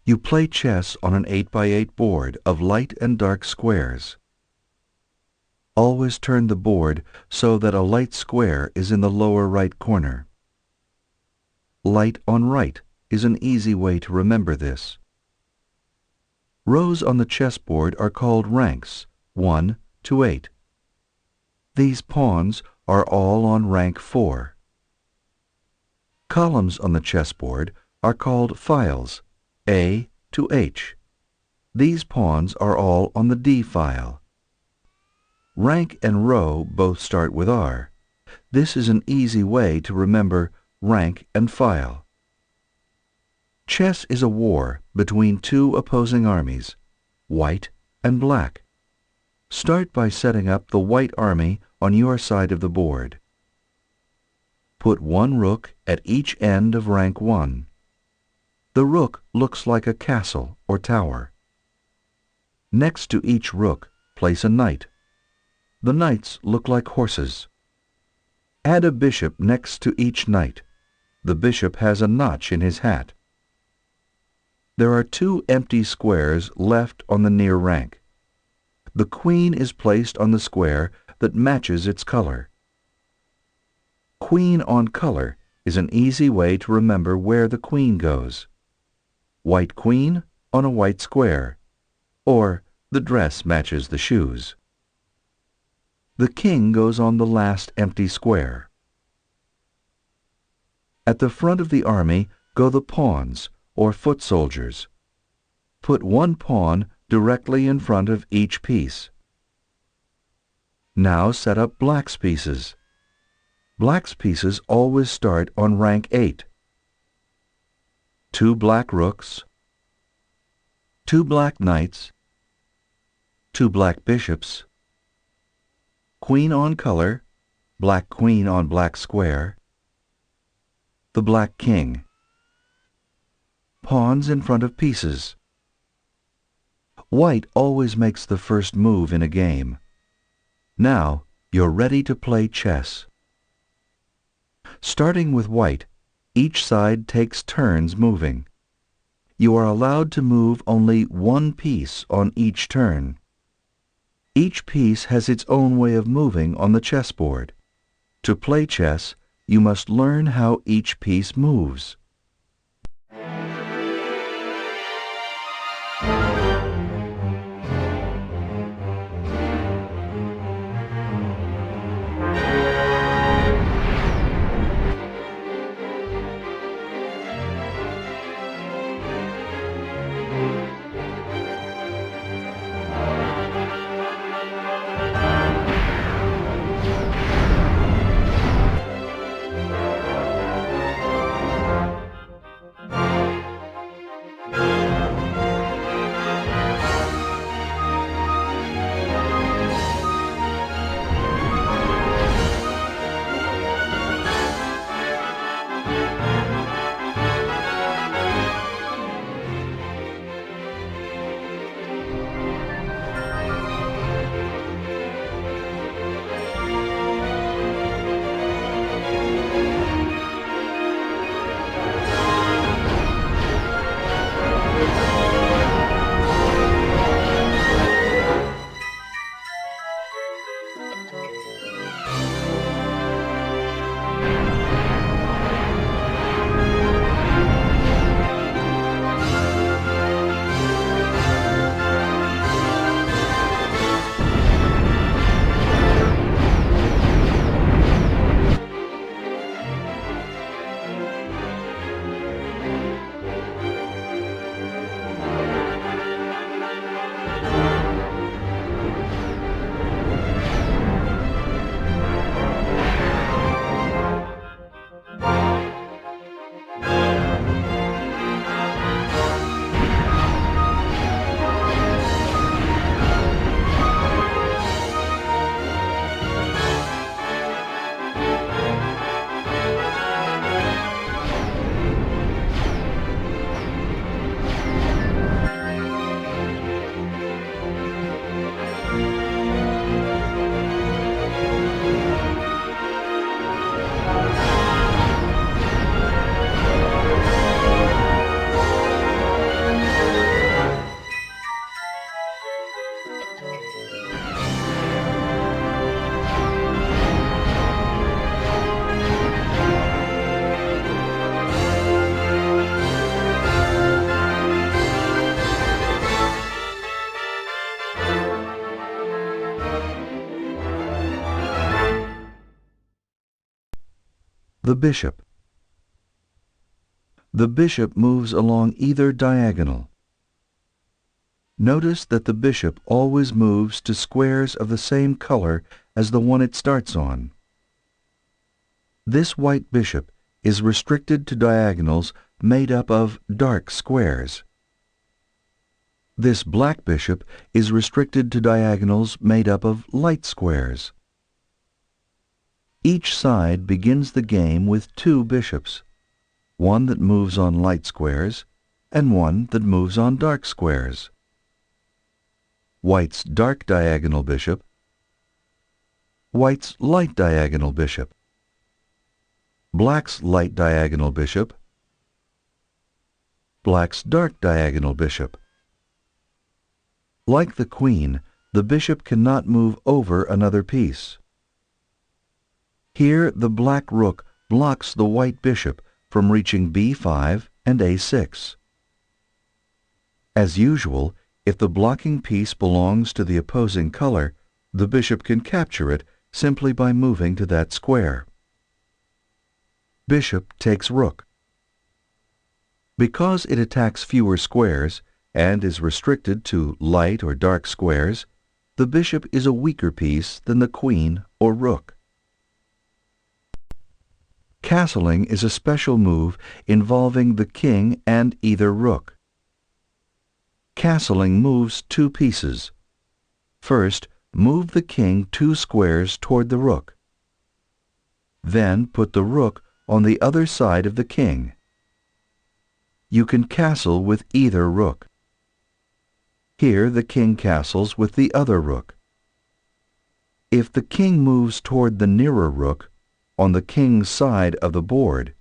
You play chess on an 8x8 board of light and dark squares. Always turn the board so that a light square is in the lower right corner. Light on right is an easy way to remember this. Rows on the chessboard are called ranks, 1 to 8. These pawns are all on rank 4. Columns on the chessboard are called files, A to H. These pawns are all on the D file. Rank and row both start with R. This is an easy way to remember rank and file. Chess is a war between two opposing armies, white and black. Start by setting up the white army on your side of the board. Put one rook at each end of rank 1. The rook looks like a castle or tower. Next to each rook, place a knight. The knights look like horses. Add a bishop next to each knight. The bishop has a notch in his hat. There are 2 empty squares left on the near rank. The queen is placed on the square that matches its color. Queen on color is an easy way to remember where the queen goes. White queen on a white square, or the dress matches the shoes. The king goes on the last empty square. At the front of the army go the pawns, or foot soldiers. Put one pawn directly in front of each piece. Now set up black's pieces. Black's pieces always start on rank 8. 2 black rooks, 2 black knights, 2 black bishops, queen on color, black queen on black square, the black king. Pawns in front of pieces. White always makes the first move in a game. Now you're ready to play chess. Starting with white, each side takes turns moving. You are allowed to move only one piece on each turn. Each piece has its own way of moving on the chessboard. To play chess, you must learn how each piece moves. The bishop. The bishop moves along either diagonal. Notice that the bishop always moves to squares of the same color as the one it starts on. This white bishop is restricted to diagonals made up of dark squares. This black bishop is restricted to diagonals made up of light squares. Each side begins the game with two bishops, one that moves on light squares and one that moves on dark squares. White's dark diagonal bishop, white's light diagonal bishop, black's light diagonal bishop, black's dark diagonal bishop. Like the queen, the bishop cannot move over another piece. Here the black rook blocks the white bishop from reaching b5 and a6. As usual, if the blocking piece belongs to the opposing color, the bishop can capture it simply by moving to that square. Bishop takes rook. Because it attacks fewer squares and is restricted to light or dark squares, the bishop is a weaker piece than the queen or rook. Castling is a special move involving the king and either rook. Castling moves two pieces. First, move the king 2 squares toward the rook. Then put the rook on the other side of the king. You can castle with either rook. Here the king castles with the other rook. If the king moves toward the nearer rook, on the king's side of the board,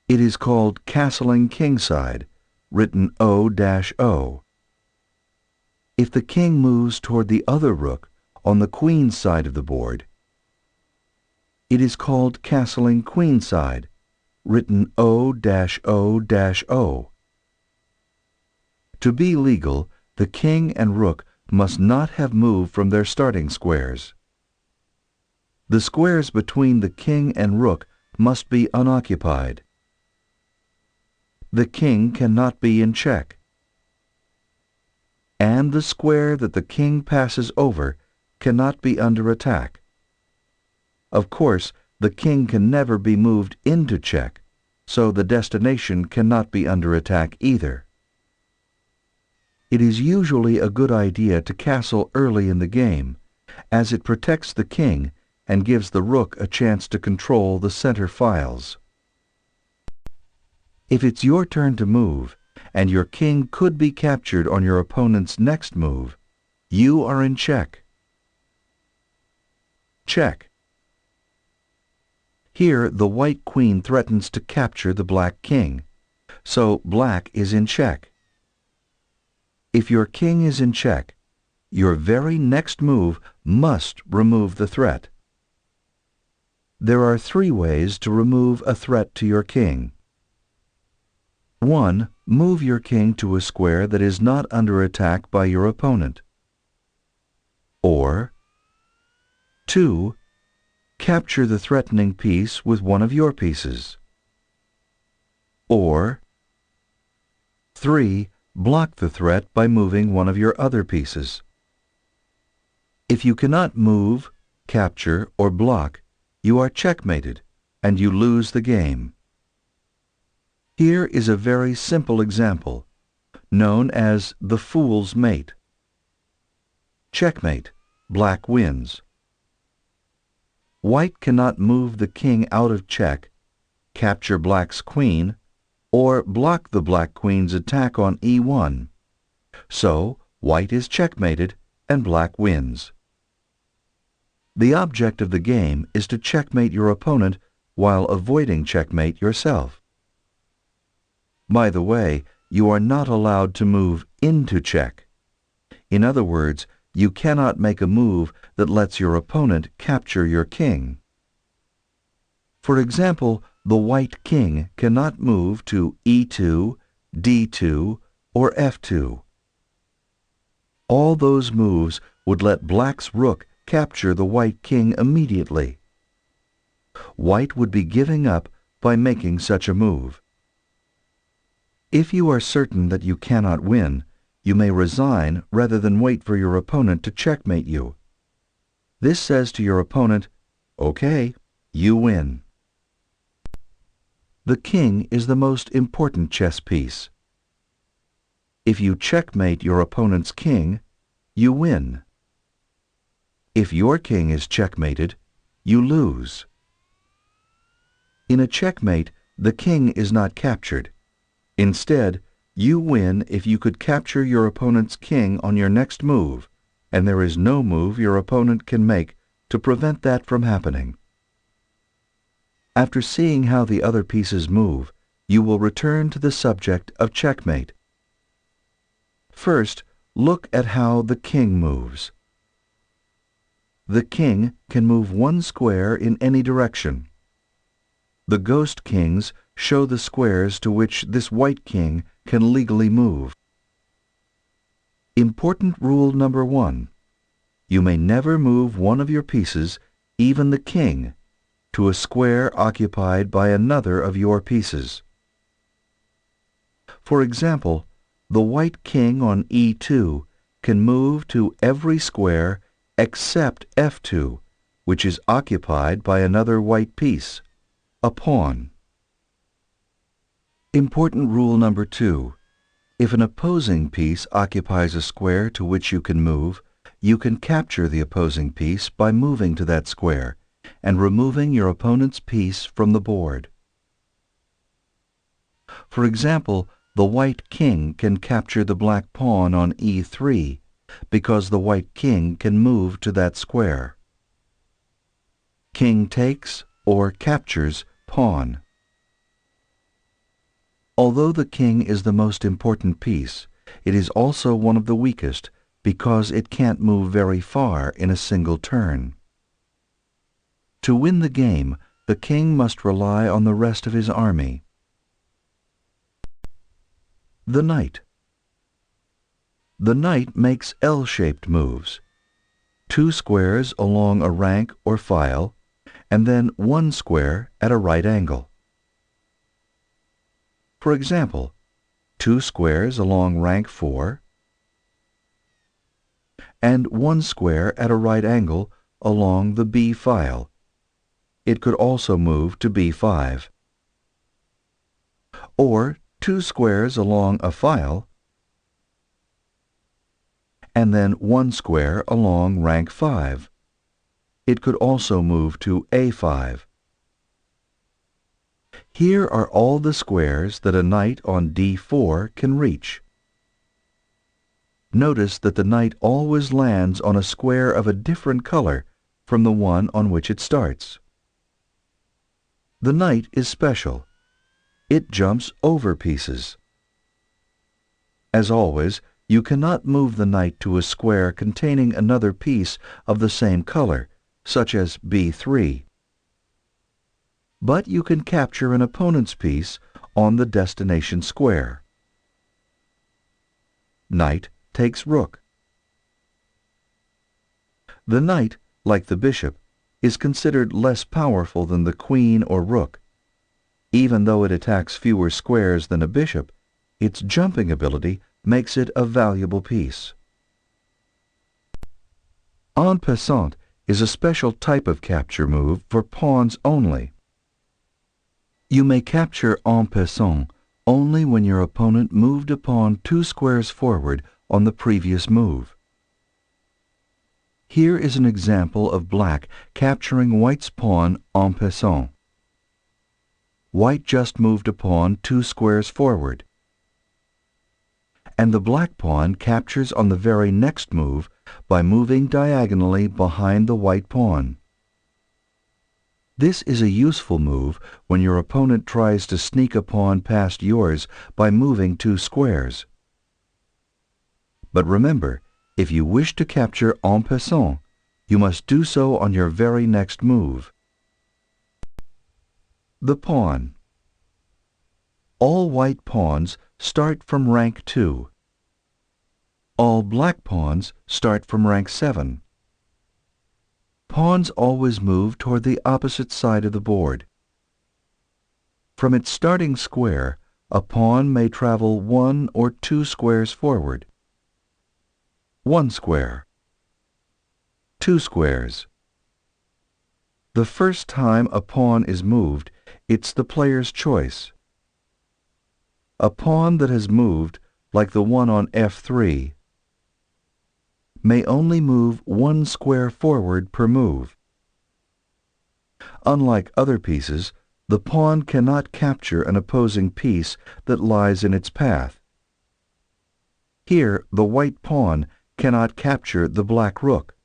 it is called castling kingside, written O-O. If the king moves toward the other rook on the queen's side of the board, it is called castling queenside, written O-O-O. To be legal, the king and rook must not have moved from their starting squares. The squares between the king and rook must be unoccupied. The king cannot be in check. And the square that the king passes over cannot be under attack. Of course, the king can never be moved into check, so the destination cannot be under attack either. It is usually a good idea to castle early in the game, as it protects the king and gives the rook a chance to control the center files. If it's your turn to move, and your king could be captured on your opponent's next move, you are in check. Check. Here the white queen threatens to capture the black king, so black is in check. If your king is in check, your very next move must remove the threat. There are 3 ways to remove a threat to your king. 1. Move your king to a square that is not under attack by your opponent. Or 2. Capture the threatening piece with one of your pieces. Or 3. Block the threat by moving one of your other pieces. If you cannot move, capture, or block, you are checkmated, and you lose the game. Here is a very simple example, known as the fool's mate. Checkmate, black wins. White cannot move the king out of check, capture black's queen, or block the black queen's attack on e1. So, white is checkmated, and black wins. The object of the game is to checkmate your opponent while avoiding checkmate yourself. By the way, you are not allowed to move into check. In other words, you cannot make a move that lets your opponent capture your king. For example, the white king cannot move to e2, d2, or f2. All those moves would let black's rook capture the white king immediately. White would be giving up by making such a move. If you are certain that you cannot win, you may resign rather than wait for your opponent to checkmate you. This says to your opponent, "Okay, you win." The king is the most important chess piece. If you checkmate your opponent's king, you win. If your king is checkmated, you lose. In a checkmate, the king is not captured. Instead, you win if you could capture your opponent's king on your next move, and there is no move your opponent can make to prevent that from happening. After seeing how the other pieces move, you will return to the subject of checkmate. First, look at how the king moves. The king can move one square in any direction. The ghost kings show the squares to which this white king can legally move. Important rule number 1. You may never move one of your pieces, even the king, to a square occupied by another of your pieces. For example, the white king on E2 can move to every square except F2, which is occupied by another white piece, a pawn. Important rule number 2. If an opposing piece occupies a square to which you can move, you can capture the opposing piece by moving to that square and removing your opponent's piece from the board. For example, the white king can capture the black pawn on E3 because the white king can move to that square. King takes or captures pawn. Although the king is the most important piece, it is also one of the weakest because it can't move very far in a single turn. To win the game, the king must rely on the rest of his army. The knight. The knight makes L-shaped moves, 2 squares along a rank or file, and then 1 square at a right angle. For example, 2 squares along rank 4, and 1 square at a right angle along the B file. It could also move to B5. Or 2 squares along a file, and then 1 square along rank 5. It could also move to A5. Here are all the squares that a knight on D4 can reach. Notice that the knight always lands on a square of a different color from the one on which it starts. The knight is special. It jumps over pieces. As always, you cannot move the knight to a square containing another piece of the same color, such as B3. But you can capture an opponent's piece on the destination square. Knight takes rook. The knight, like the bishop, is considered less powerful than the queen or rook. Even though it attacks fewer squares than a bishop, its jumping ability makes it a valuable piece. En passant is a special type of capture move for pawns only. You may capture en passant only when your opponent moved a pawn 2 squares forward on the previous move. Here is an example of black capturing white's pawn en passant. White just moved a pawn 2 squares forward, and the black pawn captures on the very next move by moving diagonally behind the white pawn. This is a useful move when your opponent tries to sneak a pawn past yours by moving 2 squares. But remember, if you wish to capture en passant, you must do so on your very next move. The pawn. All white pawns start from rank 2. All black pawns start from rank 7. Pawns always move toward the opposite side of the board. From its starting square, a pawn may travel 1 or 2 squares forward. 1 square. 2 squares. The first time a pawn is moved, it's the player's choice. A pawn that has moved, like the one on F3, may only move 1 square forward per move. Unlike other pieces, the pawn cannot capture an opposing piece that lies in its path. Here, the white pawn cannot capture the black rook.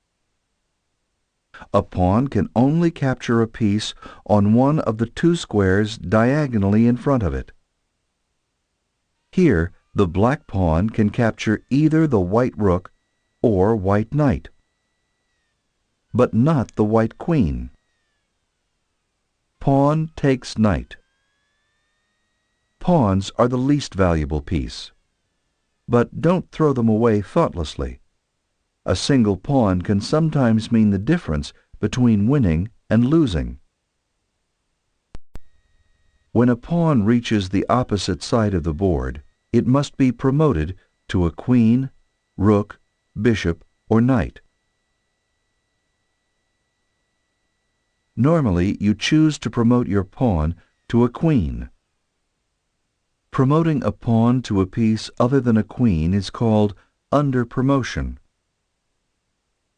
A pawn can only capture a piece on one of the 2 squares diagonally in front of it. Here, the black pawn can capture either the white rook or white knight, but not the white queen. Pawn takes knight. Pawns are the least valuable piece, but don't throw them away thoughtlessly. A single pawn can sometimes mean the difference between winning and losing. When a pawn reaches the opposite side of the board, it must be promoted to a queen, rook, bishop, or knight. Normally, you choose to promote your pawn to a queen. Promoting a pawn to a piece other than a queen is called under-promotion.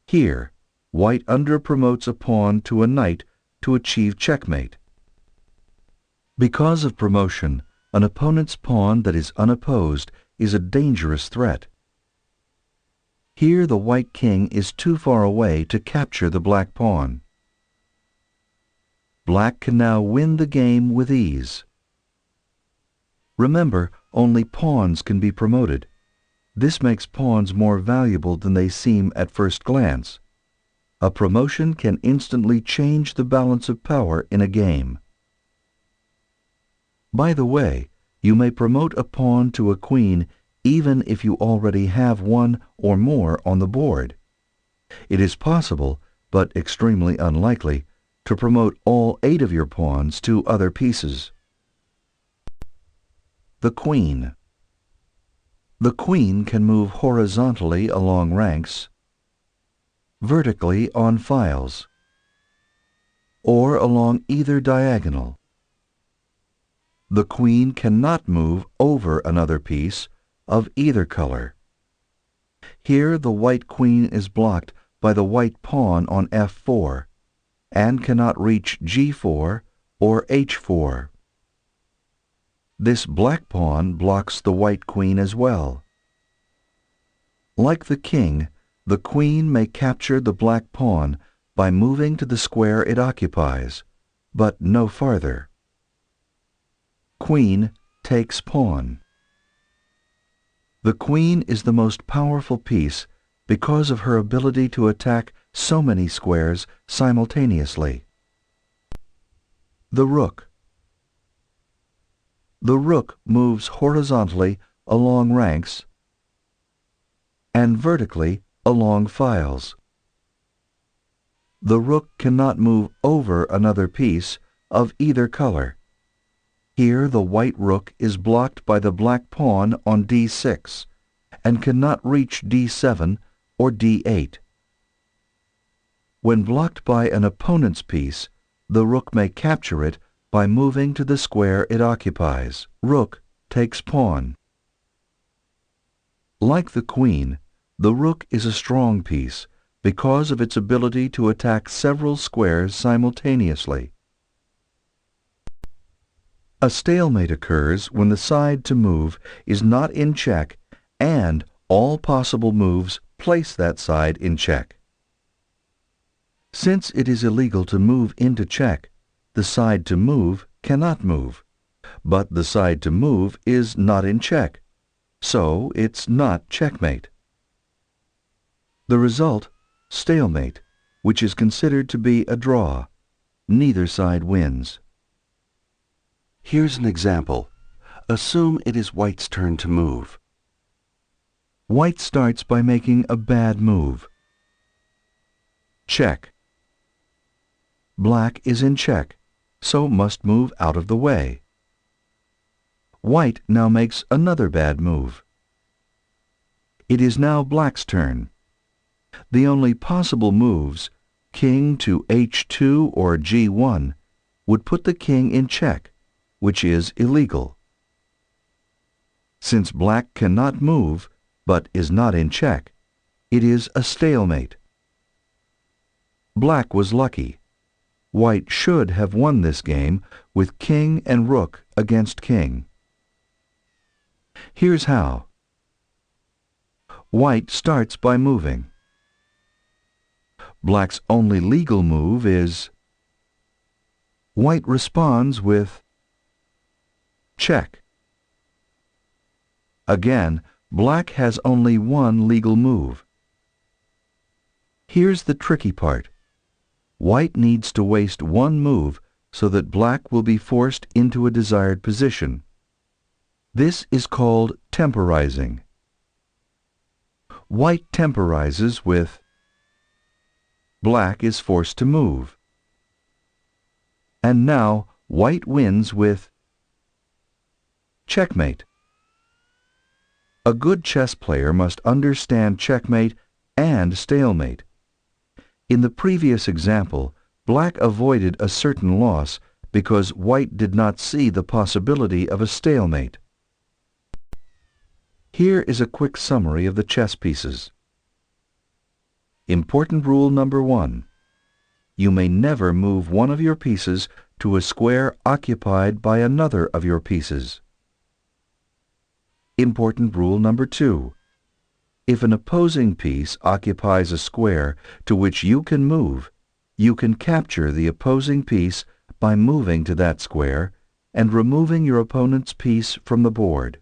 Here, white under-promotes a pawn to a knight to achieve checkmate. Because of promotion, an opponent's pawn that is unopposed is a dangerous threat. Here the white king is too far away to capture the black pawn. Black can now win the game with ease. Remember, only pawns can be promoted. This makes pawns more valuable than they seem at first glance. A promotion can instantly change the balance of power in a game. By the way, you may promote a pawn to a queen even if you already have one or more on the board. It is possible, but extremely unlikely, to promote all 8 of your pawns to other pieces. The queen. The queen can move horizontally along ranks, vertically on files, or along either diagonal. The queen cannot move over another piece of either color. Here the white queen is blocked by the white pawn on F4 and cannot reach G4 or H4. This black pawn blocks the white queen as well. Like the king, the queen may capture the black pawn by moving to the square it occupies, but no farther. Queen takes pawn. The queen is the most powerful piece because of her ability to attack so many squares simultaneously. The rook. The rook moves horizontally along ranks and vertically along files. The rook cannot move over another piece of either color. Here the white rook is blocked by the black pawn on D6 and cannot reach D7 or D8. When blocked by an opponent's piece, the rook may capture it by moving to the square it occupies. Rook takes pawn. Like the queen, the rook is a strong piece because of its ability to attack several squares simultaneously. A stalemate occurs when the side to move is not in check and all possible moves place that side in check. Since it is illegal to move into check, the side to move cannot move, but the side to move is not in check, so it's not checkmate. The result, stalemate, which is considered to be a draw. Neither side wins. Here's an example. Assume it is white's turn to move. White starts by making a bad move. Check. Black is in check, so must move out of the way. White now makes another bad move. It is now Black's turn. The only possible moves, King to H2 or G1, would put the King in check, which is illegal. Since Black cannot move, but is not in check, it is a stalemate. Black was lucky. White should have won this game with King and Rook against King. Here's how. White starts by moving. Black's only legal move is White responds with check. Again, Black has only one legal move. Here's the tricky part. White needs to waste one move so that Black will be forced into a desired position. This is called temporizing. White temporizes with Black is forced to move. And now White wins with checkmate. A good chess player must understand checkmate and stalemate. In the previous example, Black avoided a certain loss because White did not see the possibility of a stalemate. Here is a quick summary of the chess pieces. Important rule number 1. You may never move one of your pieces to a square occupied by another of your pieces. Important rule number 2. If an opposing piece occupies a square to which you can move, you can capture the opposing piece by moving to that square and removing your opponent's piece from the board.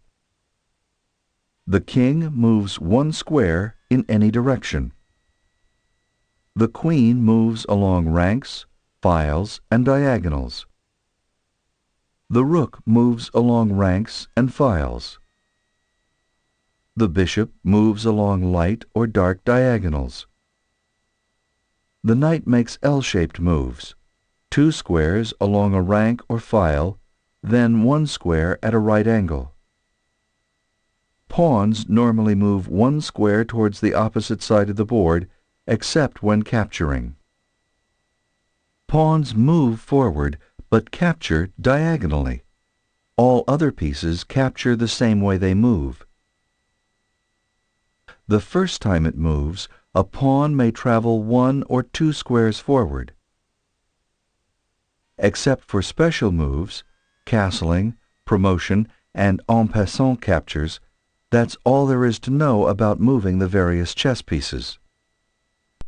The king moves one square in any direction. The queen moves along ranks, files, and diagonals. The rook moves along ranks and files. The bishop moves along light or dark diagonals. The knight makes L-shaped moves, 2 squares along a rank or file, then 1 square at a right angle. Pawns normally move 1 square towards the opposite side of the board, except when capturing. Pawns move forward, but capture diagonally. All other pieces capture the same way they move. The first time it moves, a pawn may travel 1 or 2 squares forward. Except for special moves, castling, promotion, and en passant captures, that's all there is to know about moving the various chess pieces.